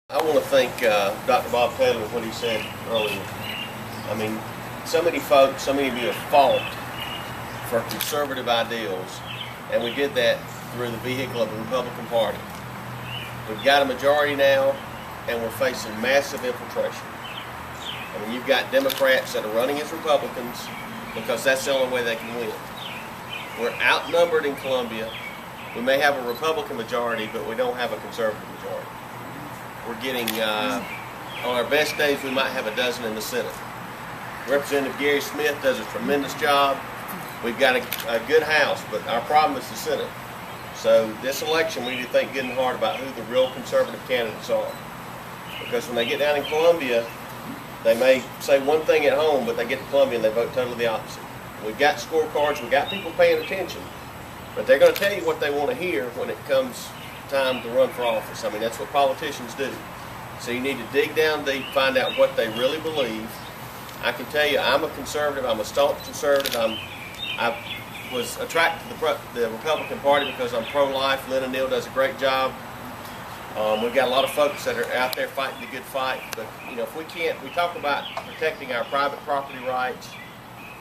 I want to thank Dr. Bob Taylor for what he said earlier. I mean, so many folks, so many of you have fought for conservative ideals, and we did that through the vehicle of the Republican Party. We've got a majority now, and we're facing massive infiltration. I mean, you've got Democrats that are running as Republicans because that's the only way they can win. We're outnumbered in Columbia. We may have a Republican majority, but we don't have a conservative majority. We're getting, on our best days, we might have a dozen in the Senate. Representative Gary Smith does a tremendous job. We've got a good House, but our problem is the Senate. So this election, we need to think good and hard about who the real conservative candidates are. Because when they get down in Columbia, they may say one thing at home, but they get to Columbia and they vote totally the opposite. We've got scorecards, we've got people paying attention, but they're going to tell you what they want to hear when it comes time to run for office. I mean, that's what politicians do. So you need to dig down deep, find out what they really believe. I can tell you, I'm a conservative. I'm a staunch conservative. I was attracted to the Republican Party because I'm pro-life. Lynn O'Neill does a great job. We've got a lot of folks that are out there fighting the good fight. But you know, if we can't, we talk about protecting our private property rights.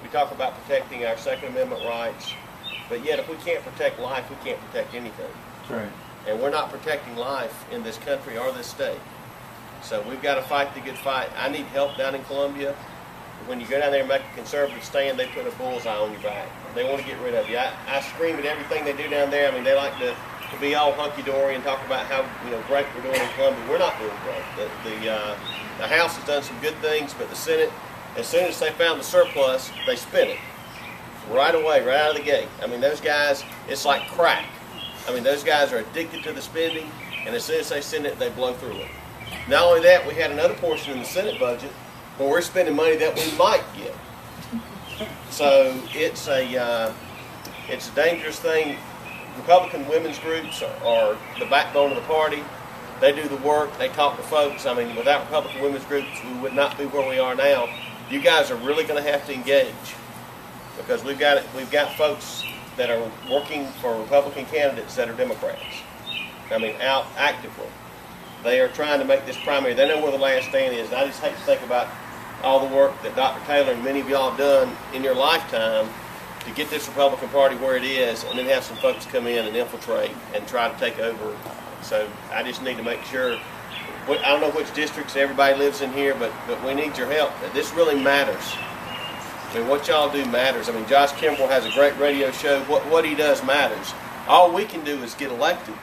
We talk about protecting our Second Amendment rights. But yet, if we can't protect life, we can't protect anything. That's right. And we're not protecting life in this country or this state. So we've got to fight the good fight. I need help down in Columbia. When you go down there and make a conservative stand, they put a bullseye on your back. They want to get rid of you. I scream at everything they do down there. I mean, they like to be all hunky-dory and talk about how great we're doing in Columbia. We're not doing great. The House has done some good things, but the Senate, as soon as they found the surplus, they spent it right away, right out of the gate. I mean, those guys, it's like crack. I mean, those guys are addicted to the spending, and as soon as they send it, they blow through it. Not only that, we had another portion in the Senate budget where we're spending money that we might get. So it's a dangerous thing. Republican women's groups are the backbone of the party. They do the work. They talk to folks. I mean, without Republican women's groups, we would not be where we are now. You guys are really going to have to engage because we've got folks that are working for Republican candidates that are Democrats. I mean, out actively. They are trying to make this primary. They know where the last stand is. And I just hate to think about all the work that Dr. Taylor and many of y'all have done in your lifetime to get this Republican Party where it is, and then have some folks come in and infiltrate and try to take over. So I just need to make sure. I don't know which districts everybody lives in here, but we need your help. This really matters. I mean, what y'all do matters. I mean, Josh Kimball has a great radio show. What he does matters. All we can do is get elected.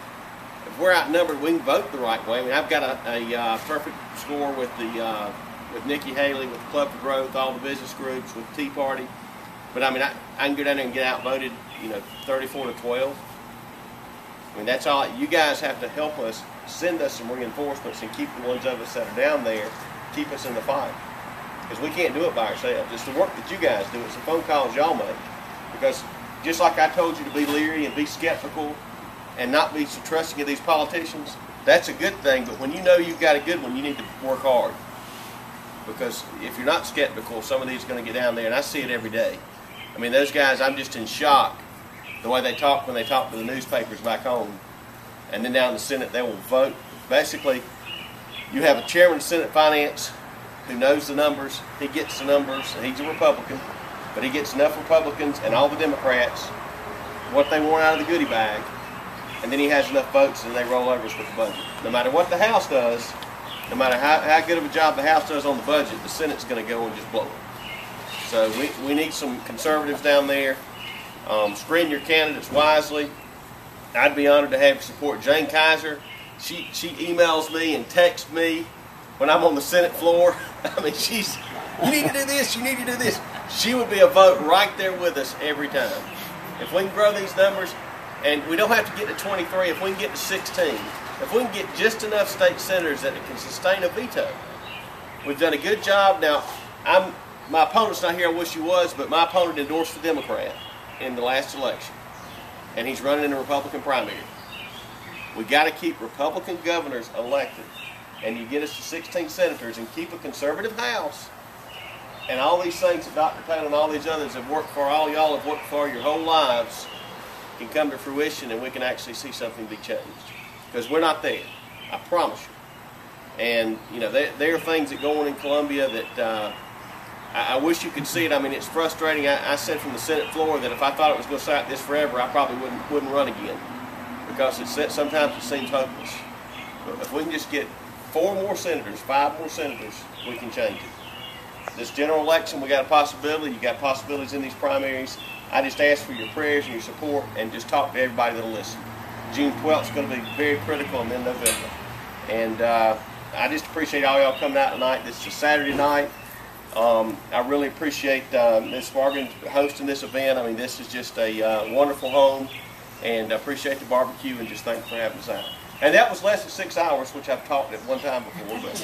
If we're outnumbered, we can vote the right way. I mean, I've got a perfect score with Nikki Haley, with the Club for Growth, all the business groups, with Tea Party. But I mean, I can go down there and get outvoted, 34-12. I mean, that's all. You guys have to help us, send us some reinforcements, and keep the ones of us that are down there, keep us in the fight. Because we can't do it by ourselves. It's the work that you guys do. It's the phone calls y'all make. Because just like I told you to be leery and be skeptical and not be so trusting of these politicians, that's a good thing. But when you know you've got a good one, you need to work hard. Because if you're not skeptical, some of these are going to get down there, and I see it every day. I mean, those guys, I'm just in shock the way they talk when they talk to the newspapers back home. And then down in the Senate, they will vote. Basically, you have a chairman of Senate Finance who knows the numbers. He gets the numbers, and he's a Republican, but he gets enough Republicans and all the Democrats what they want out of the goodie bag, and then he has enough votes and they roll over us with the budget. No matter what the House does, no matter how good of a job the House does on the budget, the Senate's going to go and just blow it. So we need some conservatives down there. Screen your candidates wisely. I'd be honored to have you support Jane Kaiser. She emails me and texts me when I'm on the Senate floor. I mean, you need to do this, you need to do this. She would be a vote right there with us every time. If we can grow these numbers, and we don't have to get to 23, if we can get to 16, if we can get just enough state senators that can sustain a veto, we've done a good job. Now, my opponent's not here, I wish he was, but my opponent endorsed the Democrat in the last election, and he's running in the Republican primary. We got to keep Republican governors elected, and you get us to 16 senators and keep a conservative House, and all these things that Dr. Taylor and all these others have worked for, all y'all have worked for your whole lives, can come to fruition, and we can actually see something be changed. Because we're not there. I promise you. And you know, there are things that go on in Columbia that I wish you could see it. I mean, it's frustrating. I said from the Senate floor that if I thought it was going to stay like this forever, I probably wouldn't run again, because sometimes it seems hopeless. But if we can just get 4 more senators, 5 more senators, we can change it. This general election, we got a possibility. You got possibilities in these primaries. I just ask for your prayers and your support, and just talk to everybody that'll listen. June 12th is going to be very critical, and then November. And I just appreciate all y'all coming out tonight. This is a Saturday night. I really appreciate Ms. Morgan hosting this event. I mean, this is just a wonderful home, and I appreciate the barbecue, and just thanks for having us out. And that was less than 6 hours, which I've talked at one time before. But